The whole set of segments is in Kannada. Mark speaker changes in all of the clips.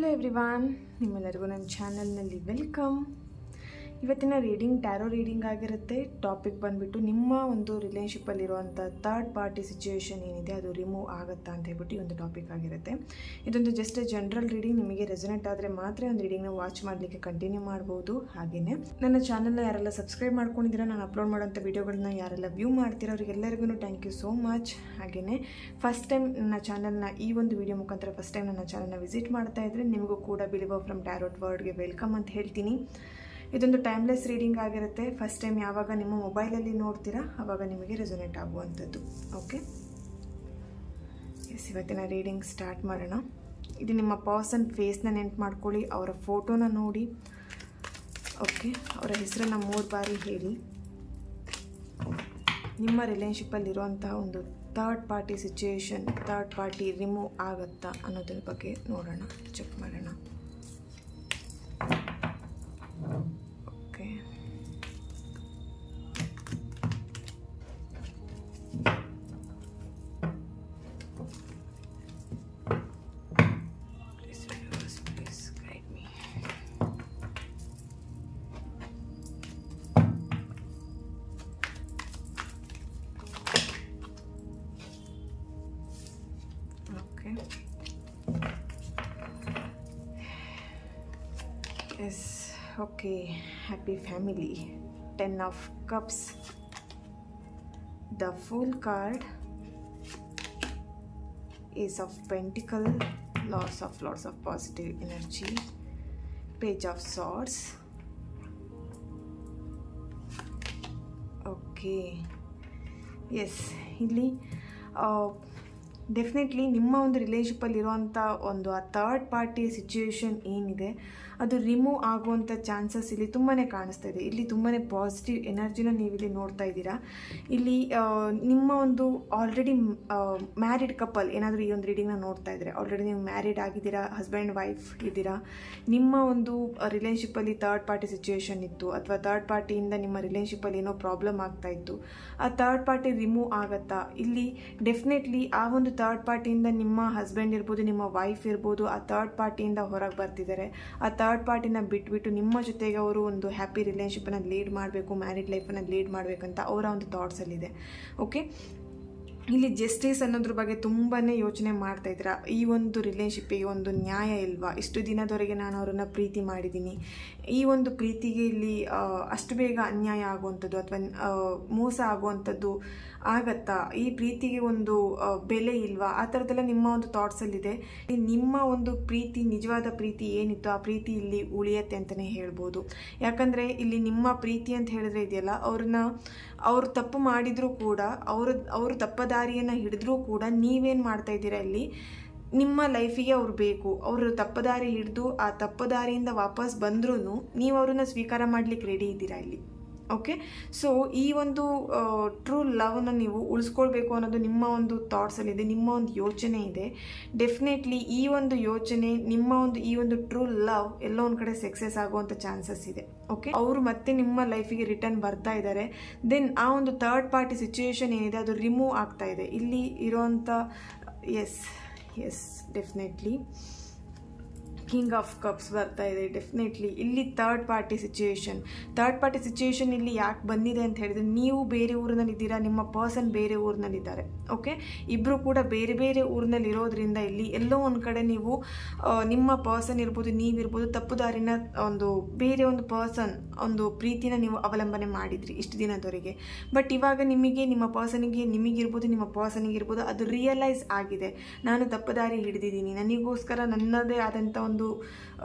Speaker 1: ಹಲೋ ಎವ್ರಿವಾನ್, ನಿಮ್ಮೆಲ್ಲರಿಗೂ ನನ್ನ ಚಾನಲ್ನಲ್ಲಿ ವೆಲ್ಕಮ್. ಇವತ್ತಿನ ರೀಡಿಂಗ್ ಟ್ಯಾರೋ ರೀಡಿಂಗ್ ಆಗಿರುತ್ತೆ. ಟಾಪಿಕ್ ಬಂದುಬಿಟ್ಟು ನಿಮ್ಮ ಒಂದು ರಿಲೇಷನ್ಶಿಪ್ಪಲ್ಲಿರುವಂಥ ಥರ್ಡ್ ಪಾರ್ಟಿ ಸಿಚುವೇಶನ್ ಏನಿದೆ ಅದು ರಿಮೂವ್ ಆಗುತ್ತಾ ಅಂತ ಹೇಳ್ಬಿಟ್ಟು ಈ ಒಂದು ಟಾಪಿಕ್ ಆಗಿರುತ್ತೆ. ಇದೊಂದು ಜಸ್ಟ್ ಜನರಲ್ ರೀಡಿಂಗ್. ನಿಮಗೆ ರೆಸೊನೇಟ್ ಆದರೆ ಮಾತ್ರ ಒಂದು ರೀಡಿಂಗ್ನ ವಾಚ್ ಮಾಡಲಿಕ್ಕೆ ಕಂಟಿನ್ಯೂ ಮಾಡ್ಬೋದು. ಹಾಗೆಯೇ ನನ್ನ ಚಾನಲ್ನ ಯಾರೆಲ್ಲ ಸಬ್ಸ್ಕ್ರೈಬ್ ಮಾಡ್ಕೊಂಡಿದ್ದೀರಾ, ನಾನು ಅಪ್ಲೋಡ್ ಮಾಡೋಂಥ ವೀಡಿಯೋಗಳನ್ನ ಯಾರೆಲ್ಲ ವ್ಯೂ ಮಾಡ್ತೀರಾ ಅವರಿಗೆಲ್ಲರಿಗೂ ಥ್ಯಾಂಕ್ ಯು ಸೋ ಮಚ್. ಹಾಗೆಯೇ ಫಸ್ಟ್ ಟೈಮ್ ನನ್ನ ಚಾನಲ್ನ ಈ ಒಂದು ವಿಡಿಯೋ ಮುಖಾಂತರ ಫಸ್ಟ್ ಟೈಮ್ ನನ್ನ ಚಾನಲ್ನ ವಿಸಿಟ್ ಮಾಡ್ತಾ ಇದ್ದರೆ ನಿಮಗೂ ಕೂಡ ಬಿಲೀವರ್ ಫ್ರಮ್ ಟ್ಯಾರೋಟ್ ವರ್ಡ್ಗೆ ವೆಲ್ಕಮ್ ಅಂತ ಹೇಳ್ತೀನಿ. ಇದೊಂದು ಟೈಮ್ಲೆಸ್ ರೀಡಿಂಗ್ ಆಗಿರುತ್ತೆ. ಫಸ್ಟ್ ಟೈಮ್ ಯಾವಾಗ ನಿಮ್ಮ ಮೊಬೈಲಲ್ಲಿ ನೋಡ್ತೀರಾ ಆವಾಗ ನಿಮಗೆ ರೆಸೊನೇಟ್ ಆಗುವಂಥದ್ದು. ಓಕೆ, ಎಸ್, ಇವತ್ತಿನ ರೀಡಿಂಗ್ ಸ್ಟಾರ್ಟ್ ಮಾಡೋಣ. ಇದು ನಿಮ್ಮ ಪರ್ಸನ್ ಫೇಸ್ನ ನೆನ್ಪು ಮಾಡ್ಕೊಳ್ಳಿ, ಅವರ ಫೋಟೋನ ನೋಡಿ. ಓಕೆ, ಅವರ ಹೆಸರನ್ನು 3 ಬಾರಿ ಹೇಳಿ. ನಿಮ್ಮ ರಿಲೇಷನ್ಶಿಪ್ಪಲ್ಲಿರುವಂತಹ ಒಂದು third party situation, third party remove ಆಗುತ್ತಾ ಅನ್ನೋದ್ರ ಬಗ್ಗೆ ನೋಡೋಣ, ಚೆಕ್ ಮಾಡೋಣ. Okay, please guide me. Okay. Yes. Okay, happy family. 10 of cups, the Fool card, Ace of Pentacle, lots of positive energy, Page of Swords. Okay, yes, ಇಲ್ಲಿ ಡೆಫಿನೆಟ್ಲಿ ನಿಮ್ಮ ಒಂದು ರಿಲೇಷನ್ಶಿಪ್ಪಲ್ಲಿರುವಂಥ ಒಂದು ಆ ಥರ್ಡ್ ಪಾರ್ಟಿ ಸಿಚುವೇಶನ್ ಏನಿದೆ ಅದು ರಿಮೂವ್ ಆಗುವಂಥ ಚಾನ್ಸಸ್ ಇಲ್ಲಿ ತುಂಬಾ ಕಾಣಿಸ್ತಾ ಇದೆ. ಇಲ್ಲಿ ತುಂಬಾ ಪಾಸಿಟಿವ್ ಎನರ್ಜಿನ ನೀವಿಲ್ಲಿ ನೋಡ್ತಾ ಇದ್ದೀರಾ. ಇಲ್ಲಿ ನಿಮ್ಮ ಒಂದು ಆಲ್ರೆಡಿ ಮ್ಯಾರಿಡ್ ಕಪಲ್ ಏನಾದರೂ ಈ ಒಂದು ರೀಡಿಂಗ್ನ ನೋಡ್ತಾ ಇದ್ದಾರೆ, ಆಲ್ರೆಡಿ ನೀವು ಮ್ಯಾರಿಡ್ ಆಗಿದ್ದೀರಾ, ಹಸ್ಬೆಂಡ್ ವೈಫ್ ಇದ್ದೀರಾ, ನಿಮ್ಮ ಒಂದು ರಿಲೇಷನ್ಶಿಪ್ಪಲ್ಲಿ ಥರ್ಡ್ ಪಾರ್ಟಿ ಸಿಚುವೇಶನ್ ಇತ್ತು ಅಥವಾ ಥರ್ಡ್ ಪಾರ್ಟಿಯಿಂದ ನಿಮ್ಮ ರಿಲೇಷನ್ಶಿಪ್ಪಲ್ಲಿ ಏನೋ ಪ್ರಾಬ್ಲಮ್ ಆಗ್ತಾ ಇತ್ತು, ಆ ಥರ್ಡ್ ಪಾರ್ಟಿ ರಿಮೂವ್ ಆಗುತ್ತಾ? ಇಲ್ಲಿ ಡೆಫಿನೆಟ್ಲಿ ಆ ಒಂದು ಥರ್ಡ್ ಪಾರ್ಟಿಯಿಂದ ನಿಮ್ಮ ಹಸ್ಬೆಂಡ್ ಇರ್ಬೋದು, ನಿಮ್ಮ ವೈಫ್ ಇರ್ಬೋದು, ಆ ಥರ್ಡ್ ಪಾರ್ಟಿಯಿಂದ ಹೊರಗೆ ಬರ್ತಿದ್ದಾರೆ. ಆ ಥರ್ಡ್ ಪಾರ್ಟಿನ ಬಿಟ್ಬಿಟ್ಟು ನಿಮ್ಮ ಜೊತೆಗೆ ಅವರು ಒಂದು ಹ್ಯಾಪಿ ರಿಲೇಷನ್ಶಿಪ್ಪನ್ನು ಲೀಡ್ ಮಾಡಬೇಕು, ಮ್ಯಾರಿಡ್ ಲೈಫನ್ನು ಲೀಡ್ ಮಾಡಬೇಕಂತ ಅವರ ಒಂದು ಥಾಟ್ಸಲ್ಲಿದೆ. ಓಕೆ, ಇಲ್ಲಿ ಜಸ್ಟಿಸ್ ಅನ್ನೋದ್ರ ಬಗ್ಗೆ ತುಂಬಾ ಯೋಚನೆ ಮಾಡ್ತಾ ಇದ್ದೀರಾ. ಈ ಒಂದು ರಿಲೇಷನ್ಶಿಪ್ಪಿಗೆ ಒಂದು ನ್ಯಾಯ ಇಲ್ವಾ? ಇಷ್ಟು ದಿನದವರೆಗೆ ನಾನು ಅವರನ್ನು ಪ್ರೀತಿ ಮಾಡಿದ್ದೀನಿ, ಈ ಒಂದು ಪ್ರೀತಿಗೆ ಇಲ್ಲಿ ಅಷ್ಟು ಬೇಗ ಅನ್ಯಾಯ ಆಗುವಂಥದ್ದು ಅಥವಾ ಮೋಸ ಆಗುವಂಥದ್ದು ಆಗತ್ತಾ? ಈ ಪ್ರೀತಿಗೆ ಒಂದು ಬೆಲೆ ಇಲ್ವಾ? ಆ ಥರದ್ದೆಲ್ಲ ನಿಮ್ಮ ಒಂದು ಥಾಟ್ಸಲ್ಲಿದೆ. ನಿಮ್ಮ ಒಂದು ಪ್ರೀತಿ, ನಿಜವಾದ ಪ್ರೀತಿ ಏನಿತ್ತು ಆ ಪ್ರೀತಿ ಇಲ್ಲಿ ಉಳಿಯತ್ತೆ ಅಂತಲೇ ಹೇಳ್ಬೋದು. ಯಾಕಂದರೆ ಇಲ್ಲಿ ನಿಮ್ಮ ಪ್ರೀತಿ ಅಂತ ಹೇಳಿದ್ರೆ ಇದೆಯಲ್ಲ, ಅವರು ತಪ್ಪು ಮಾಡಿದರೂ ಕೂಡ, ಅವರು ತಪ್ಪದ ದಾರಿಯನ್ನು ಹಿಡಿದ್ರೂ ಕೂಡ ನೀವೇನು ಮಾಡ್ತಾ ಇದ್ದೀರಾ, ಇಲ್ಲಿ ನಿಮ್ಮ ಲೈಫಿಗೆ ಅವ್ರು ಬೇಕು. ಅವರು ತಪ್ಪದಾರಿ ಹಿಡಿದು ಆ ತಪ್ಪದಾರಿಯಿಂದ ವಾಪಸ್ ಬಂದ್ರೂ ನೀವು ಅವ್ರನ್ನ ಸ್ವೀಕಾರ ಮಾಡಲಿಕ್ಕೆ ರೆಡಿ ಇದ್ದೀರಾ ಇಲ್ಲಿ. ಓಕೆ, ಸೊ ಈ ಒಂದು ಟ್ರೂ ಲವ್ನ ನೀವು ಉಳಿಸ್ಕೊಳ್ಬೇಕು ಅನ್ನೋದು ನಿಮ್ಮ ಒಂದು ಥಾಟ್ಸಲ್ಲಿದೆ, ನಿಮ್ಮ ಒಂದು ಯೋಚನೆ ಇದೆ. ಡೆಫಿನೆಟ್ಲಿ ಈ ಒಂದು ಯೋಚನೆ, ನಿಮ್ಮ ಒಂದು ಈ ಒಂದು ಟ್ರೂ ಲವ್ ಎಲ್ಲೋ ಒಂದು ಕಡೆ ಸಕ್ಸಸ್ ಆಗುವಂಥ ಚಾನ್ಸಸ್ ಇದೆ. ಓಕೆ, ಅವರು ಮತ್ತೆ ನಿಮ್ಮ ಲೈಫಿಗೆ ರಿಟರ್ನ್ ಬರ್ತಾ ಇದ್ದಾರೆ. ದೆನ್ ಆ ಒಂದು ಥರ್ಡ್ ಪಾರ್ಟಿ ಸಿಚುವೇಶನ್ ಏನಿದೆ ಅದು ರಿಮೂವ್ ಆಗ್ತಾ ಇದೆ ಇಲ್ಲಿ ಇರೋವಂಥ. Yes definitely king of cups ಬರ್ತಾ ಇದೆ. ಡೆಫಿನೆಟ್ಲಿ ಇಲ್ಲಿ ಥರ್ಡ್ ಪಾರ್ಟಿ ಸಿಚುವೇಶನ್ ಇಲ್ಲಿ ಯಾಕೆ ಬಂದಿದೆ ಅಂತ ಹೇಳಿದ್ರೆ, ನೀವು ಬೇರೆ ಊರಿನಲ್ಲಿದ್ದೀರಾ, ನಿಮ್ಮ ಪರ್ಸನ್ ಬೇರೆ ಊರಿನಲ್ಲಿದ್ದಾರೆ. ಓಕೆ, ಇಬ್ಬರು ಕೂಡ ಬೇರೆ ಬೇರೆ ಊರಿನಲ್ಲಿ ಇರೋದ್ರಿಂದ ಇಲ್ಲಿ ಎಲ್ಲೋ ಒಂದು ಕಡೆ ನೀವು ನಿಮ್ಮ ಪರ್ಸನ್ ಇರ್ಬೋದು, ನೀವಿರ್ಬೋದು, ತಪ್ಪು ದಾರಿನ ಒಂದು ಬೇರೆ ಒಂದು ಪರ್ಸನ್ ಒಂದು ಪ್ರೀತಿನ ನೀವು ಅವಲಂಬನೆ ಮಾಡಿದ್ರಿ ಇಷ್ಟು ದಿನದವರೆಗೆ. ಬಟ್ ಇವಾಗ ನಿಮಗೆ, ನಿಮ್ಮ ಪರ್ಸನಿಗೆ, ನಿಮಗಿರ್ಬೋದು, ನಿಮ್ಮ ಪರ್ಸನಿಗಿರ್ಬೋದು, ಅದು ರಿಯಲೈಸ್ ಆಗಿದೆ, ನಾನು ತಪ್ಪು ದಾರಿ ಹಿಡಿದಿದ್ದೀನಿ, ನನಗೋಸ್ಕರ ನನ್ನದೇ ಆದಂಥ ಒಂದು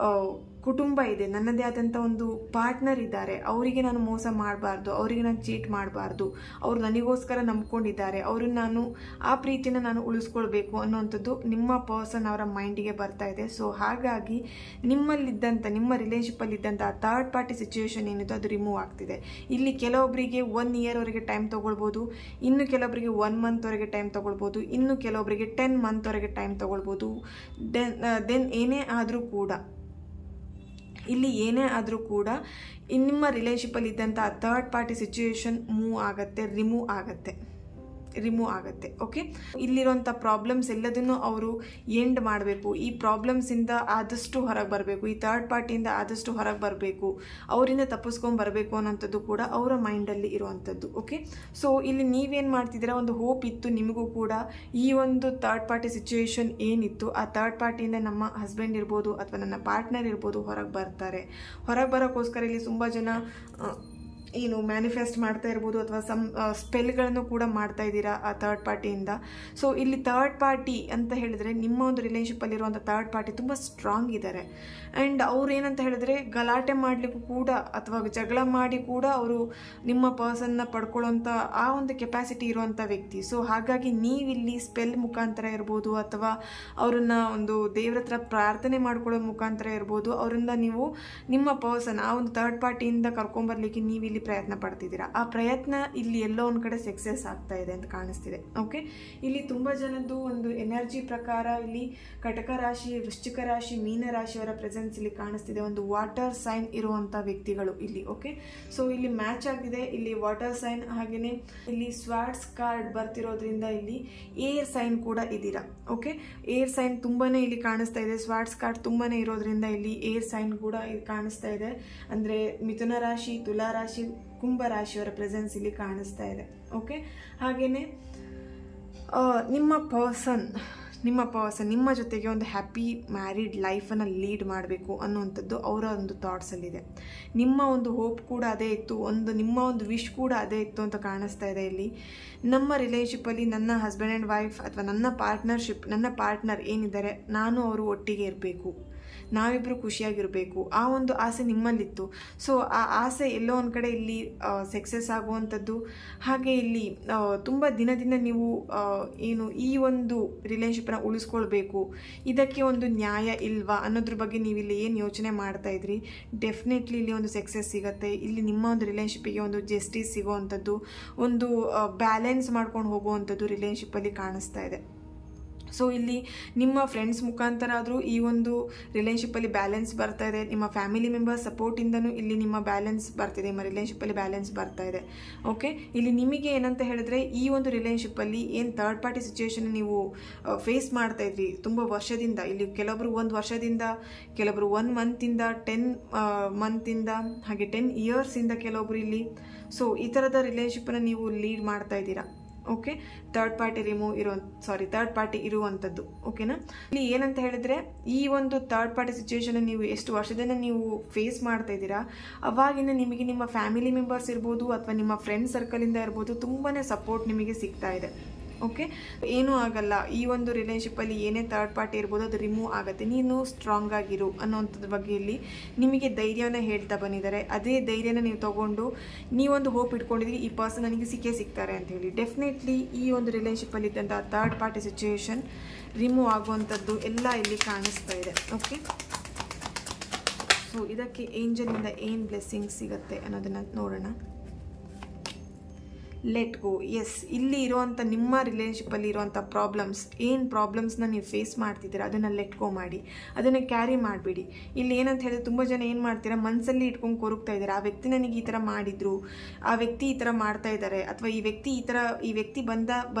Speaker 1: ಕುಟುಂಬ ಇದೆ, ನನ್ನದೇ ಆದಂಥ ಒಂದು ಪಾರ್ಟ್ನರ್ ಇದ್ದಾರೆ, ಅವರಿಗೆ ನಾನು ಮೋಸ ಮಾಡಬಾರ್ದು, ಅವರಿಗೆ ನಾನು ಚೀಟ್ ಮಾಡಬಾರ್ದು, ಅವರು ನನಗೋಸ್ಕರ ನಂಬ್ಕೊಂಡಿದ್ದಾರೆ, ಅವ್ರನ್ನ ನಾನು ಆ ಪ್ರೀತಿನ ನಾನು ಉಳಿಸ್ಕೊಳ್ಬೇಕು ಅನ್ನೋವಂಥದ್ದು ನಿಮ್ಮ ಪರ್ಸನ್ ಅವರ ಮೈಂಡಿಗೆ ಬರ್ತಾ ಇದೆ. ಸೊ ಹಾಗಾಗಿ ನಿಮ್ಮಲ್ಲಿದ್ದಂಥ, ನಿಮ್ಮ ರಿಲೇಷನ್ಶಿಪ್ಪಲ್ಲಿದ್ದಂಥ ಆ ಥರ್ಡ್ ಪಾರ್ಟಿ ಸಿಚುವೇಶನ್ ಏನಿದೆ ಅದು ರಿಮೂವ್ ಆಗ್ತಿದೆ. ಇಲ್ಲಿ ಕೆಲವೊಬ್ಬರಿಗೆ 1 ಇಯರ್ವರೆಗೆ ಟೈಮ್ ತೊಗೊಳ್ಬೋದು, ಇನ್ನು ಕೆಲವೊಬ್ಬರಿಗೆ 1 ಮಂತ್ವರೆಗೆ ಟೈಮ್ ತೊಗೊಳ್ಬೋದು, ಇನ್ನು ಕೆಲವೊಬ್ಬರಿಗೆ 10 ಮಂತ್ವರೆಗೆ ಟೈಮ್ ತೊಗೊಳ್ಬೋದು. ದೆನ್ ಏನೇ ಆದರೂ ಕೂಡ ಇಲ್ಲಿ ಏನೇ ಆದರೂ ಕೂಡ ನಿಮ್ಮ ರಿಲೇಷನ್ಶಿಪ್ಪಲ್ಲಿ ಇದ್ದಂಥ ಥರ್ಡ್ ಪಾರ್ಟಿ ಸಿಚುವೇಶನ್ ಮೂವ್ ಆಗುತ್ತೆ, ರಿಮೂವ್ ಆಗುತ್ತೆ. ರಿಮೂವ್ ಆಗುತ್ತೆ. ಓಕೆ, ಇಲ್ಲಿರುವಂಥ ಪ್ರಾಬ್ಲಮ್ಸ್ ಎಲ್ಲದನ್ನು ಅವರು ಎಂಡ್ ಮಾಡಬೇಕು. ಈ ಪ್ರಾಬ್ಲಮ್ಸಿಂದ ಆದಷ್ಟು ಹೊರಗೆ ಬರಬೇಕು, ಈ ಥರ್ಡ್ ಪಾರ್ಟಿಯಿಂದ ಆದಷ್ಟು ಹೊರಗೆ ಬರಬೇಕು, ಅವರಿಂದ ತಪ್ಪಿಸ್ಕೊಂಡು ಬರಬೇಕು ಅನ್ನೋಂಥದ್ದು ಕೂಡ ಅವರ ಮೈಂಡಲ್ಲಿ ಇರುವಂಥದ್ದು. ಓಕೆ, ಸೊ ಇಲ್ಲಿ ನೀವೇನು ಮಾಡ್ತಿದ್ದೀರಾ, ಒಂದು ಹೋಪ್ ಇತ್ತು ನಿಮಗೂ ಕೂಡ ಈ ಒಂದು ಥರ್ಡ್ ಪಾರ್ಟಿ ಸಿಚುವೇಶನ್ ಏನಿತ್ತು, ಆ ಥರ್ಡ್ ಪಾರ್ಟಿಯಿಂದ ನಮ್ಮ ಹಸ್ಬೆಂಡ್ ಇರ್ಬೋದು ಅಥವಾ ನನ್ನ ಪಾರ್ಟ್ನರ್ ಇರ್ಬೋದು ಹೊರಗೆ ಬರ್ತಾರೆ. ಹೊರಗೆ ಬರೋಕ್ಕೋಸ್ಕರ ಇಲ್ಲಿ ತುಂಬ ಜನ ಏನು ಮ್ಯಾನಿಫೆಸ್ಟ್ ಮಾಡ್ತಾ ಇರ್ಬೋದು ಅಥವಾ ಸ್ಪೆಲ್ಗಳನ್ನು ಕೂಡ ಮಾಡ್ತಾ ಇದ್ದೀರಾ ಆ ಥರ್ಡ್ ಪಾರ್ಟಿಯಿಂದ. ಸೊ ಇಲ್ಲಿ ಥರ್ಡ್ ಪಾರ್ಟಿ ಅಂತ ಹೇಳಿದ್ರೆ ನಿಮ್ಮ ಒಂದು ರಿಲೇಷನ್ಶಿಪ್ಪಲ್ಲಿರುವಂಥ ಥರ್ಡ್ ಪಾರ್ಟಿ ತುಂಬ ಸ್ಟ್ರಾಂಗ್ ಇದ್ದಾರೆ. ಆ್ಯಂಡ್ ಅವ್ರು ಏನಂತ ಹೇಳಿದ್ರೆ ಗಲಾಟೆ ಮಾಡಲಿಕ್ಕೂ ಕೂಡ ಅಥವಾ ಜಗಳ ಮಾಡಿ ಕೂಡ ಅವರು ನಿಮ್ಮ ಪರ್ಸನ್ನ ಪಡ್ಕೊಳ್ಳೋಂಥ ಆ ಒಂದು ಕೆಪಾಸಿಟಿ ಇರುವಂಥ ವ್ಯಕ್ತಿ. ಸೊ ಹಾಗಾಗಿ ನೀವಿಲ್ಲಿ ಸ್ಪೆಲ್ ಮುಖಾಂತರ ಇರ್ಬೋದು ಅಥವಾ ಅವ್ರನ್ನ ಒಂದು ದೇವ್ರ ಹತ್ರ ಪ್ರಾರ್ಥನೆ ಮಾಡ್ಕೊಳ್ಳೋ ಮುಖಾಂತರ ಇರ್ಬೋದು, ಅವರಿಂದ ನೀವು ನಿಮ್ಮ ಪರ್ಸನ್ ಆ ಒಂದು ಥರ್ಡ್ ಪಾರ್ಟಿಯಿಂದ ಕರ್ಕೊಂಬರ್ಲಿಕ್ಕೆ ನೀವಿಲ್ಲಿ ಪ್ರಯತ್ನ ಪಡ್ತಿದ್ದೀರಾ. ಆ ಪ್ರಯತ್ನ ಇಲ್ಲಿ ಎಲ್ಲೋ ಒಂದು ಕಡೆ ಸಕ್ಸಸ್ ಆಗ್ತಾ ಇದೆ ಅಂತ ಕಾಣಿಸ್ತಿದೆ. ಓಕೆ, ಇಲ್ಲಿ ತುಂಬ ಜನದ್ದು ಒಂದು ಎನರ್ಜಿ ಪ್ರಕಾರ ಇಲ್ಲಿ ಕಟಕ ರಾಶಿ, ವೃಶ್ಚಿಕ ರಾಶಿ, ಮೀನ ರಾಶಿಯವರ ಪ್ರೆಸೆನ್ಸ್ ಇಲ್ಲಿ ಕಾಣಿಸ್ತಿದೆ. ಒಂದು ವಾಟರ್ ಸೈನ್ ಇರುವಂಥ ವ್ಯಕ್ತಿಗಳು ಇಲ್ಲಿ. ಓಕೆ, ಸೊ ಇಲ್ಲಿ ಮ್ಯಾಚ್ ಆಗಿದೆ. ಇಲ್ಲಿ ವಾಟರ್ ಸೈನ್, ಹಾಗೆಯೇ ಇಲ್ಲಿ ಸ್ವಾರ್ಡ್ಸ್ ಕಾರ್ಡ್ ಬರ್ತಿರೋದ್ರಿಂದ ಇಲ್ಲಿ ಏರ್ ಸೈನ್ ಕೂಡ ಇದ್ದೀರಾ. ಓಕೆ, ಏರ್ ಸೈನ್ ತುಂಬಾನೇ ಇಲ್ಲಿ ಕಾಣಿಸ್ತಾ ಇದೆ. ಸ್ವಾರ್ಡ್ಸ್ ಕಾರ್ಡ್ ತುಂಬಾನೇ ಇರೋದ್ರಿಂದ ಇಲ್ಲಿ ಏರ್ ಸೈನ್ ಕೂಡ ಇಲ್ಲಿ ಕಾಣಿಸ್ತಾ ಇದೆ. ಅಂದರೆ ಮಿಥುನ ರಾಶಿ, ತುಲಾ ರಾಶಿ, ಕುಂಭ ರಾಶಿಯವರ ಪ್ರೆಸೆನ್ಸ್ ಇಲ್ಲಿ ಕಾಣಿಸ್ತಾ ಇದೆ. ಓಕೆ, ಹಾಗೆಯೇ ನಿಮ್ಮ ಪರ್ಸನ್ ನಿಮ್ಮ ಜೊತೆಗೆ ಒಂದು ಹ್ಯಾಪಿ ಮ್ಯಾರಿಡ್ ಲೈಫನ್ನು ಲೀಡ್ ಮಾಡಬೇಕು ಅನ್ನುವಂಥದ್ದು ಅವರ ಒಂದು ಥಾಟ್ಸಲ್ಲಿದೆ. ನಿಮ್ಮ ಒಂದು ಹೋಪ್ ಕೂಡ ಅದೇ ಇತ್ತು, ನಿಮ್ಮ ಒಂದು ವಿಶ್ ಕೂಡ ಅದೇ ಇತ್ತು ಅಂತ ಕಾಣಿಸ್ತಾ ಇದೆ. ಇಲ್ಲಿ ನಮ್ಮ ರಿಲೇಷನ್ಶಿಪ್ಪಲ್ಲಿ ನನ್ನ ಹಸ್ಬೆಂಡ್ ಆ್ಯಂಡ್ ವೈಫ್ ಅಥವಾ ನನ್ನ ಪಾರ್ಟ್ನರ್ ಏನಿದ್ದಾರೆ, ನಾನು ಅವರು ಒಟ್ಟಿಗೆ ಇರಬೇಕು, ನಾವಿಬ್ಬರು ಖುಷಿಯಾಗಿರಬೇಕು, ಆ ಒಂದು ಆಸೆ ನಿಮ್ಮಲ್ಲಿತ್ತು. ಸೊ ಆ ಆಸೆ ಎಲ್ಲೋ ಒಂದು ಕಡೆ ಇಲ್ಲಿ ಸಕ್ಸಸ್ ಆಗುವಂಥದ್ದು. ಹಾಗೆ ಇಲ್ಲಿ ತುಂಬ ದಿನದಿಂದ ನೀವು ಏನು ಈ ಒಂದು ರಿಲೇಷನ್ಶಿಪ್ನ ಉಳಿಸ್ಕೊಳ್ಬೇಕು, ಇದಕ್ಕೆ ಒಂದು ನ್ಯಾಯ ಇಲ್ವಾ ಅನ್ನೋದ್ರ ಬಗ್ಗೆ ನೀವು ಇಲ್ಲಿ ಏನು ಯೋಚನೆ ಮಾಡ್ತಾ ಇದ್ರಿ, ಡೆಫಿನೆಟ್ಲಿ ಇಲ್ಲಿ ಒಂದು ಸಕ್ಸಸ್ ಸಿಗುತ್ತೆ. ಇಲ್ಲಿ ನಿಮ್ಮ ಒಂದು ರಿಲೇಷನ್ಶಿಪ್ಪಿಗೆ ಒಂದು ಜಸ್ಟಿಸ್ ಸಿಗೋವಂಥದ್ದು, ಒಂದು ಬ್ಯಾಲೆನ್ಸ್ ಮಾಡ್ಕೊಂಡು ಹೋಗುವಂಥದ್ದು ರಿಲೇಷನ್ಶಿಪ್ಪಲ್ಲಿ ಕಾಣಿಸ್ತಾ ಇದೆ. ಸೊ ಇಲ್ಲಿ ನಿಮ್ಮ ಫ್ರೆಂಡ್ಸ್ ಮುಖಾಂತರ ಆದರೂ ಈ ಒಂದು ರಿಲೇಷನ್ಶಿಪ್ಪಲ್ಲಿ ಬ್ಯಾಲೆನ್ಸ್ ಬರ್ತಾ ಇದೆ. ನಿಮ್ಮ ಫ್ಯಾಮಿಲಿ ಮೆಂಬರ್ ಸಪೋರ್ಟಿಂದನೂ ಇಲ್ಲಿ ನಿಮ್ಮ ಬ್ಯಾಲೆನ್ಸ್ ಬರ್ತಿದೆ, ನಿಮ್ಮ ರಿಲೇಷನ್ಶಿಪ್ಪಲ್ಲಿ ಬ್ಯಾಲೆನ್ಸ್ ಬರ್ತಾ ಇದೆ. ಓಕೆ, ಇಲ್ಲಿ ನಿಮಗೆ ಏನಂತ ಹೇಳಿದ್ರೆ ಈ ಒಂದು ರಿಲೇಷನ್ಶಿಪ್ಪಲ್ಲಿ ಏನು ಥರ್ಡ್ ಪಾರ್ಟಿ ಸಿಚುವೇಶನ್ ನೀವು ಫೇಸ್ ಮಾಡ್ತಾ ಇದ್ರಿ ತುಂಬ ವರ್ಷದಿಂದ, ಇಲ್ಲಿ ಕೆಲವೊಬ್ರು 1 ವರ್ಷದಿಂದ, ಕೆಲವೊಬ್ರು 1 ಮಂತಿಂದ, 10 ಮಂತಿಂದ, ಹಾಗೆ 10 ಇಯರ್ಸಿಂದ ಕೆಲವೊಬ್ರು ಇಲ್ಲಿ. ಸೊ ಈ ಥರದ ರಿಲೇಷನ್ಶಿಪ್ಪನ್ನು ನೀವು ಲೀಡ್ ಮಾಡ್ತಾ ಇದ್ದೀರಾ. ಓಕೆ, ಥರ್ಡ್ ಪಾರ್ಟಿ ಇರುವಂಥದ್ದು. ಓಕೆನಾ, ಇಲ್ಲಿ ಏನಂತ ಹೇಳಿದ್ರೆ ಈ ಒಂದು ಥರ್ಡ್ ಪಾರ್ಟಿ ಸಿಚುವೇಶನ್ ನೀವು ಎಷ್ಟು ವರ್ಷದಿಂದ ನೀವು ಫೇಸ್ ಮಾಡ್ತಾ ಇದ್ದೀರಾ, ಅವಾಗಿಂದ ನಿಮಗೆ ನಿಮ್ಮ ಫ್ಯಾಮಿಲಿ ಮೆಂಬರ್ಸ್ ಇರ್ಬೋದು ಅಥವಾ ನಿಮ್ಮ ಫ್ರೆಂಡ್ ಸರ್ಕಲಿಂದ ಇರ್ಬೋದು ತುಂಬಾ ಸಪೋರ್ಟ್ ನಿಮಗೆ ಸಿಗ್ತಾ ಇದೆ. ಓಕೆ, ಏನೂ ಆಗಲ್ಲ, ಈ ಒಂದು ರಿಲೇಷನ್ಶಿಪ್ಪಲ್ಲಿ ಏನೇ ಥರ್ಡ್ ಪಾರ್ಟಿ ಇರ್ಬೋದು ಅದು ರಿಮೂವ್ ಆಗುತ್ತೆ, ನೀನು ಸ್ಟ್ರಾಂಗ್ ಆಗಿರು ಅನ್ನೋಂಥದ್ರ ಬಗ್ಗೆ ಇಲ್ಲಿ ನಿಮಗೆ ಧೈರ್ಯನ ಹೇಳ್ತಾ ಬಂದಿದ್ದಾರೆ. ಅದೇ ಧೈರ್ಯನ ನೀವು ತಗೊಂಡು ನೀವೊಂದು ಹೋಪ್ ಇಟ್ಕೊಂಡಿದ್ದೀರಿ, ಈ ಪರ್ಸನ್ ನನಗೆ ಸಿಗ್ತಾರೆ ಅಂತ ಹೇಳಿ. ಡೆಫಿನೆಟ್ಲಿ ಈ ಒಂದು ರಿಲೇಷನ್ಶಿಪ್ಪಲ್ಲಿ ಇದ್ದಂಥ ಥರ್ಡ್ ಪಾರ್ಟಿ ಸಿಚುವೇಶನ್ ರಿಮೂವ್ ಆಗುವಂಥದ್ದು ಎಲ್ಲ ಇಲ್ಲಿ ಕಾಣಿಸ್ತಾ ಇದೆ. ಓಕೆ, ಸೊ ಇದಕ್ಕೆ ಏಂಜಲಿಂದ ಏನು ಬ್ಲೆಸ್ಸಿಂಗ್ ಸಿಗುತ್ತೆ ಅನ್ನೋದನ್ನು ನೋಡೋಣ. Let go. ಎಸ್, ಇಲ್ಲಿ ಇರುವಂಥ ನಿಮ್ಮ ರಿಲೇಷನ್ಶಿಪ್ಪಲ್ಲಿ ಇರುವಂಥ ಪ್ರಾಬ್ಲಮ್ಸ್ನ ನೀವು ಫೇಸ್ ಮಾಡ್ತಿದ್ದೀರಾ, ಅದನ್ನು ಲೆಟ್ ಗೋ ಮಾಡಿ, ಅದನ್ನು ಕ್ಯಾರಿ ಮಾಡಿಬಿಡಿ. ಇಲ್ಲಿ ಏನಂತ ಹೇಳಿದ್ರೆ ತುಂಬ ಜನ ಏನು ಮಾಡ್ತೀರಾ, ಮನಸ್ಸಲ್ಲಿ ಇಟ್ಕೊಂಡು ಕೊರಗ್ತಾ ಇದ್ದಾರೆ, ಆ ವ್ಯಕ್ತಿ ನನಗೆ ಈ ಥರ ಮಾಡಿದ್ರು, ಆ ವ್ಯಕ್ತಿ ಈ ಥರ ಮಾಡ್ತಾ ಇದ್ದಾರೆ, ಅಥವಾ ಈ ವ್ಯಕ್ತಿ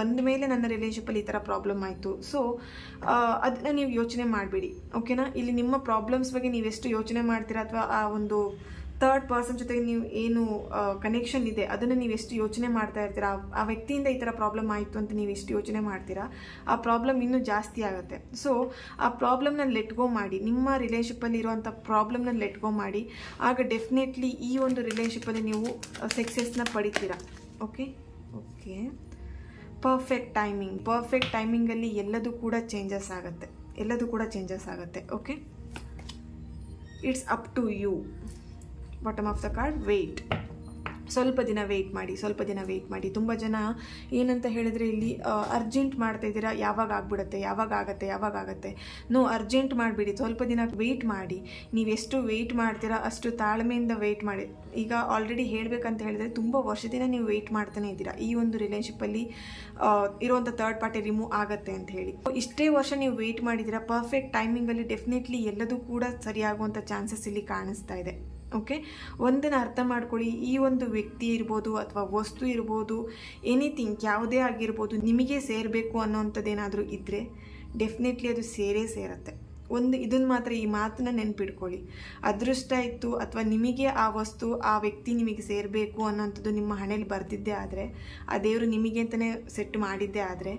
Speaker 1: ಬಂದ ಮೇಲೆ ನನ್ನ ರಿಲೇಷನ್ಶಿಪ್ಪಲ್ಲಿ ಈ ಥರ ಪ್ರಾಬ್ಲಮ್ ಆಯಿತು. ಸೊ ಅದನ್ನು ನೀವು ಯೋಚನೆ ಮಾಡಿಬಿಡಿ. ಓಕೆನಾ, ಇಲ್ಲಿ ನಿಮ್ಮ ಪ್ರಾಬ್ಲಮ್ಸ್ ಬಗ್ಗೆ ನೀವೆಷ್ಟು ಯೋಚನೆ ಮಾಡ್ತೀರಾ ಅಥವಾ ಆ ಒಂದು ಥರ್ಡ್ ಪರ್ಸನ್ ಜೊತೆಗೆ ನೀವು ಏನು ಕನೆಕ್ಷನ್ ಇದೆ ಅದನ್ನು ನೀವು ಎಷ್ಟು ಯೋಚನೆ ಮಾಡ್ತಾ ಇರ್ತೀರಾ, ಆ ವ್ಯಕ್ತಿಯಿಂದ ಈ ಥರ ಪ್ರಾಬ್ಲಮ್ ಆಯಿತು ಅಂತ ನೀವು ಎಷ್ಟು ಯೋಚನೆ ಮಾಡ್ತೀರಾ, ಆ ಪ್ರಾಬ್ಲಮ್ ಇನ್ನೂ ಜಾಸ್ತಿ ಆಗುತ್ತೆ. ಸೊ ಆ ಪ್ರಾಬ್ಲಮ್ನ ಲೆಟ್ ಗೋ ಮಾಡಿ, ನಿಮ್ಮ ರಿಲೇಷನ್ಶಿಪ್ಪಲ್ಲಿ ಇರುವಂಥ ಪ್ರಾಬ್ಲಮ್ನ ಲೆಟ್ ಗೋ ಮಾಡಿ, ಆಗ ಡೆಫಿನೆಟ್ಲಿ ಈ ಒಂದು ರಿಲೇಷನ್ಶಿಪ್ಪಲ್ಲಿ ನೀವು ಸಕ್ಸಸ್ನ ಪಡಿತೀರಾ. ಓಕೆ, ಪರ್ಫೆಕ್ಟ್ ಟೈಮಿಂಗಲ್ಲಿ ಎಲ್ಲದೂ ಕೂಡ ಚೇಂಜಸ್ ಆಗುತ್ತೆ. Okay, it's up to you. Bottom of the card, wait. ಸ್ವಲ್ಪ ದಿನ ವೆಯ್ಟ್ ಮಾಡಿ. ತುಂಬ ಜನ ಏನಂತ ಹೇಳಿದ್ರೆ ಇಲ್ಲಿ ಅರ್ಜೆಂಟ್ ಮಾಡ್ತಾ ಇದ್ದೀರಾ, ಯಾವಾಗ ಆಗುತ್ತೆ. ನೋ, ಅರ್ಜೆಂಟ್ ಮಾಡಿಬಿಡಿ, ಸ್ವಲ್ಪ ದಿನ ವೆಯ್ಟ್ ಮಾಡಿ. ನೀವೆಷ್ಟು ವೆಯ್ಟ್ ಮಾಡ್ತೀರಾ ಅಷ್ಟು ತಾಳ್ಮೆಯಿಂದ ವೆಯ್ಟ್ ಮಾಡಿ. ಈಗ ಆಲ್ರೆಡಿ ಹೇಳಬೇಕಂತ ಹೇಳಿದ್ರೆ ತುಂಬ ವರ್ಷದಿಂದ ನೀವು ವೆಯ್ಟ್ ಮಾಡ್ತಾನೆ ಇದ್ದೀರಾ ಈ ಒಂದು ರಿಲೇಷನ್ಶಿಪ್ಪಲ್ಲಿ ಇರುವಂಥ ಥರ್ಡ್ ಪಾರ್ಟಿ ರಿಮೂವ್ ಆಗುತ್ತೆ ಅಂತ ಹೇಳಿ. ಇಷ್ಟೇ ವರ್ಷ ನೀವು ವೆಯ್ಟ್ ಮಾಡಿದ್ದೀರಾ, ಪರ್ಫೆಕ್ಟ್ ಟೈಮಿಂಗಲ್ಲಿ ಡೆಫಿನೆಟ್ಲಿ ಎಲ್ಲದೂ ಕೂಡ ಸರಿಯಾಗುವಂಥ ಚಾನ್ಸಸ್ ಇಲ್ಲಿ ಕಾಣಿಸ್ತಾ ಇದೆ. ಓಕೆ, ಒಂದನ್ನು ಅರ್ಥ ಮಾಡ್ಕೊಳ್ಳಿ, ಈ ಒಂದು ವ್ಯಕ್ತಿ ಇರ್ಬೋದು ಅಥವಾ ವಸ್ತು ಇರ್ಬೋದು, ಎನಿಥಿಂಗ್ ಯಾವುದೇ ಆಗಿರ್ಬೋದು, ನಿಮಗೆ ಸೇರಬೇಕು ಅನ್ನೋವಂಥದ್ದೇನಾದರೂ ಇದ್ದರೆ ಡೆಫಿನೆಟ್ಲಿ ಅದು ಸೇರುತ್ತೆ. ಇದನ್ನು ಮಾತ್ರ, ಈ ಮಾತನ್ನ ನೆನ್ಪಿಡ್ಕೊಳ್ಳಿ. ಅದೃಷ್ಟ ಇತ್ತು ಅಥವಾ ನಿಮಗೆ ಆ ವಸ್ತು ಆ ವ್ಯಕ್ತಿ ನಿಮಗೆ ಸೇರಬೇಕು ಅನ್ನೋಂಥದ್ದು ನಿಮ್ಮ ಹಣೆಯಲ್ಲಿ ಬರ್ತಿದ್ದೇ ಆದರೆ, ಆ ದೇವರು ನಿಮಗೆ ಅಂತಲೇ ಸೆಟ್ ಮಾಡಿದ್ದೇ ಆದರೆ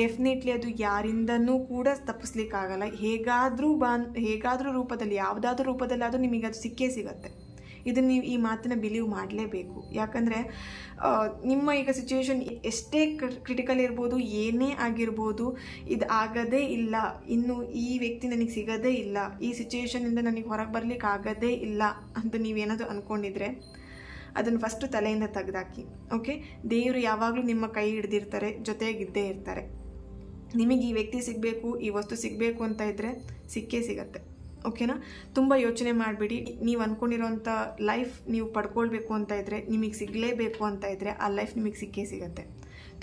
Speaker 1: ಡೆಫಿನೆಟ್ಲಿ ಅದು ಯಾರಿಂದನೂ ಕೂಡ ತಪ್ಪಿಸ್ಲಿಕ್ಕಾಗಲ್ಲ. ಹೇಗಾದರೂ ರೂಪದಲ್ಲಿ, ಯಾವುದಾದ್ರೂ ರೂಪದಲ್ಲಿ ಅದು ನಿಮಗೆ ಅದು ಸಿಕ್ಕೇ ಸಿಗುತ್ತೆ. ಇದನ್ನು ನೀವು ಈ ಮಾತನ್ನು ಬಿಲೀವ್ ಮಾಡಲೇಬೇಕು. ಯಾಕಂದರೆ ನಿಮ್ಮ ಈಗ ಸಿಚುವೇಶನ್ ಎಷ್ಟೇ ಕ್ರಿಟಿಕಲ್ ಇರ್ಬೋದು, ಏನೇ ಆಗಿರ್ಬೋದು, ಇದು ಆಗೋದೇ ಇಲ್ಲ, ಇನ್ನು ಈ ವ್ಯಕ್ತಿ ನನಗೆ ಸಿಗೋದೇ ಇಲ್ಲ, ಈ ಸಿಚುವೇಶನಿಂದ ನನಗೆ ಹೊರಗೆ ಬರಲಿಕ್ಕೆ ಆಗೋದೇ ಇಲ್ಲ ಅಂತ ನೀವೇನಾದರೂ ಅಂದ್ಕೊಂಡಿದ್ರೆ ಅದನ್ನು ಫಸ್ಟು ತಲೆಯಿಂದ ತೆಗೆದಾಕಿ. ಓಕೆ, ದೇವರು ಯಾವಾಗಲೂ ನಿಮ್ಮ ಕೈ ಹಿಡ್ದಿರ್ತಾರೆ, ಜೊತೆಗಿದ್ದೇ ಇರ್ತಾರೆ. ನಿಮಗೆ ಈ ವ್ಯಕ್ತಿ ಸಿಗಬೇಕು, ಈ ವಸ್ತು ಸಿಗಬೇಕು ಅಂತ ಇದ್ದರೆ ಸಿಕ್ಕೇ ಸಿಗತ್ತೆ. ಓಕೆನಾ? ತುಂಬ ಯೋಚನೆ ಮಾಡಿಬಿಡಿ. ನೀವು ಅಂದ್ಕೊಂಡಿರೋಂಥ ಲೈಫ್ ನೀವು ಪಡ್ಕೊಳ್ಬೇಕು ಅಂತ ಇದ್ದರೆ, ನಿಮಗೆ ಸಿಗಲೇಬೇಕು ಅಂತ ಇದ್ದರೆ ಆ ಲೈಫ್ ನಿಮಗೆ ಸಿಕ್ಕೇ ಸಿಗುತ್ತೆ.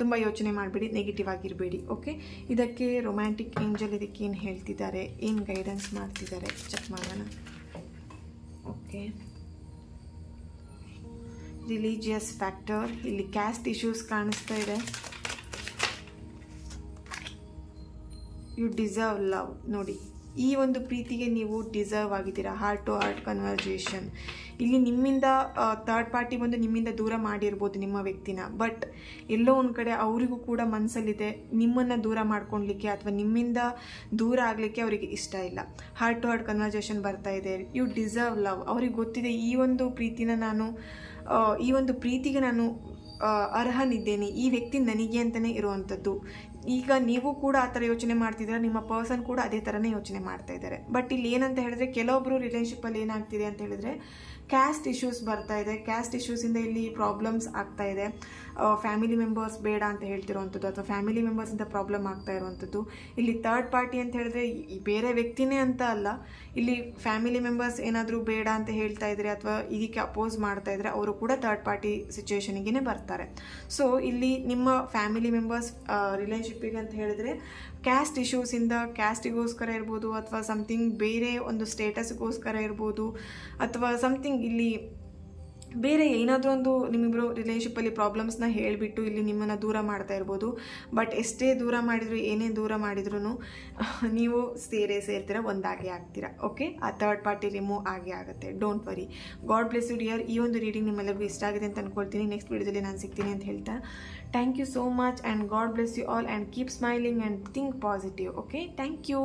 Speaker 1: ತುಂಬ ಯೋಚನೆ ಮಾಡಿಬಿಡಿ, ನೆಗೆಟಿವ್ ಆಗಿರಬೇಡಿ. ಓಕೆ, ಇದಕ್ಕೆ ರೊಮ್ಯಾಂಟಿಕ್ ಏಂಜಲ್ ಇದಕ್ಕೆ ಏನು ಹೇಳ್ತಿದ್ದಾರೆ, ಏನು ಗೈಡೆನ್ಸ್ ಮಾಡ್ತಿದ್ದಾರೆ ಚೆಕ್ ಮಾಡೋಣ. ಓಕೆ, ರಿಲಿಜಿಯಸ್ ಫ್ಯಾಕ್ಟರ್, ಇಲ್ಲಿ ಕ್ಯಾಸ್ಟ್ ಇಶ್ಯೂಸ್ ಕಾಣಿಸ್ತಾ ಇದೆ. You deserve love. ನೋಡಿ, ಈ ಒಂದು ಪ್ರೀತಿಗೆ ನೀವು ಡಿಸರ್ವ್ ಆಗಿದ್ದೀರಾ. Heart to heart conversation. ಇಲ್ಲಿ ನಿಮ್ಮಿಂದ ಥರ್ಡ್ ಪಾರ್ಟಿ ಬಂದು ನಿಮ್ಮಿಂದ ದೂರ ಮಾಡಿರ್ಬೋದು ನಿಮ್ಮ ವ್ಯಕ್ತಿನ, ಬಟ್ ಎಲ್ಲೋ ಒಂದು ಕಡೆ ಅವರಿಗೂ ಕೂಡ ಮನಸ್ಸಲ್ಲಿದೆ ನಿಮ್ಮನ್ನು ದೂರ ಮಾಡ್ಕೊಳ್ಲಿಕ್ಕೆ ಅಥವಾ ನಿಮ್ಮಿಂದ ದೂರ ಆಗಲಿಕ್ಕೆ ಅವರಿಗೆ ಇಷ್ಟ ಇಲ್ಲ. ಹಾರ್ಟ್ ಟು ಹಾರ್ಟ್ ಕನ್ವರ್ಜೇಷನ್ ಬರ್ತಾ ಇದೆ. You deserve love. ಅವ್ರಿಗೆ ಗೊತ್ತಿದೆ ಈ ಒಂದು ಪ್ರೀತಿಗೆ ನಾನು ಅರ್ಹನಿದ್ದೇನೆ, ಈ ವ್ಯಕ್ತಿ ನನಗೆ ಅಂತಲೇ ಇರುವಂಥದ್ದು. ಈಗ ನೀವು ಕೂಡ ಆ ಥರ ಯೋಚನೆ ಮಾಡ್ತಿದ್ದೀರಾ, ನಿಮ್ಮ ಪರ್ಸನ್ ಕೂಡ ಅದೇ ಥರನೇ ಯೋಚನೆ ಮಾಡ್ತಾ ಇದ್ದಾರೆ. ಬಟ್ ಇಲ್ಲಿ ಏನಂತ ಹೇಳಿದ್ರೆ, ಕೆಲವೊಬ್ಬರು ರಿಲೇಷನ್ಶಿಪ್ಪಲ್ಲಿ ಏನಾಗ್ತಿದೆ ಅಂತ ಹೇಳಿದ್ರೆ ಕ್ಯಾಸ್ಟ್ ಇಶ್ಯೂಸ್ ಬರ್ತಾ ಇದೆ. ಕ್ಯಾಸ್ಟ್ ಇಶ್ಯೂಸಿಂದ ಇಲ್ಲಿ ಪ್ರಾಬ್ಲಮ್ಸ್ ಆಗ್ತಾ ಇದೆ. ಫ್ಯಾಮಿಲಿ ಮೆಂಬರ್ಸ್ ಬೇಡ ಅಂತ ಹೇಳ್ತಿರೋವಂಥದ್ದು ಅಥವಾ ಫ್ಯಾಮಿಲಿ ಮೆಂಬರ್ಸಿಂದ ಪ್ರಾಬ್ಲಮ್ ಆಗ್ತಾ ಇರುವಂಥದ್ದು. ಇಲ್ಲಿ ಥರ್ಡ್ ಪಾರ್ಟಿ ಅಂತ ಹೇಳಿದ್ರೆ ಬೇರೆ ವ್ಯಕ್ತಿನೇ ಅಂತ ಅಲ್ಲ, ಇಲ್ಲಿ ಫ್ಯಾಮಿಲಿ ಮೆಂಬರ್ಸ್ ಏನಾದರೂ ಬೇಡ ಅಂತ ಹೇಳ್ತಾ ಇದ್ರೆ ಅಥವಾ ಇದಕ್ಕೆ ಅಪೋಸ್ ಮಾಡ್ತಾ ಇದ್ರೆ ಅವರು ಕೂಡ ಥರ್ಡ್ ಪಾರ್ಟಿ ಸಿಚುವೇಶನಿಗೆ ಬರ್ತಾರೆ. ಸೊ ಇಲ್ಲಿ ನಿಮ್ಮ ಫ್ಯಾಮಿಲಿ ಮೆಂಬರ್ಸ್ ರಿಲೇಷನ್ಶಿಪ್ಪಿಗೆ ಅಂತ ಹೇಳಿದ್ರೆ ಕ್ಯಾಸ್ಟ್ ಇಶ್ಯೂಸಿಂದ, ಕ್ಯಾಸ್ಟಿಗೋಸ್ಕರ ಇರ್ಬೋದು ಅಥವಾ ಸಮಥಿಂಗ್ ಬೇರೆ ಒಂದು ಸ್ಟೇಟಸ್ಗೋಸ್ಕರ ಇರ್ಬೋದು ಅಥವಾ ಸಮಥಿಂಗ್ ಇಲ್ಲಿ ಬೇರೆ ಏನಾದರೂ ಒಂದು ನಿಮ್ಮಿಬ್ಬರು ರಿಲೇಷನ್ಶಿಪ್ಪಲ್ಲಿ ಪ್ರಾಬ್ಲಮ್ಸ್ನ ಹೇಳಿಬಿಟ್ಟು ಇಲ್ಲಿ ನಿಮ್ಮನ್ನು ದೂರ ಮಾಡ್ತಾ ಇರ್ಬೋದು. ಬಟ್ ಎಷ್ಟೇ ದೂರ ಮಾಡಿದ್ರು, ಏನೇ ದೂರ ಮಾಡಿದ್ರು ನೀವು ಸೇರ್ತೀರ, ಒಂದಾಗೇ ಆಗ್ತೀರಾ. ಓಕೆ, ಆ ಥರ್ಡ್ ಪಾರ್ಟಿ ರಿಮೂವ್ ಆಗೇ ಆಗುತ್ತೆ. Don't worry. God bless you dear. ಈ ಒಂದು ರೀಡಿಂಗ್ ನಿಮ್ಮೆಲ್ಲರಿಗೂ ಇಷ್ಟ ಆಗಿದೆ ಅಂತ ಅಂದ್ಕೊಳ್ತೀನಿ. ನೆಕ್ಸ್ಟ್ ವಿಡಿಯೋದಲ್ಲಿ ನಾನು ಸಿಗ್ತೀನಿ ಅಂತ ಹೇಳ್ತಾ, thank you so much and God bless you all and keep smiling and think positive. Okay, thank you.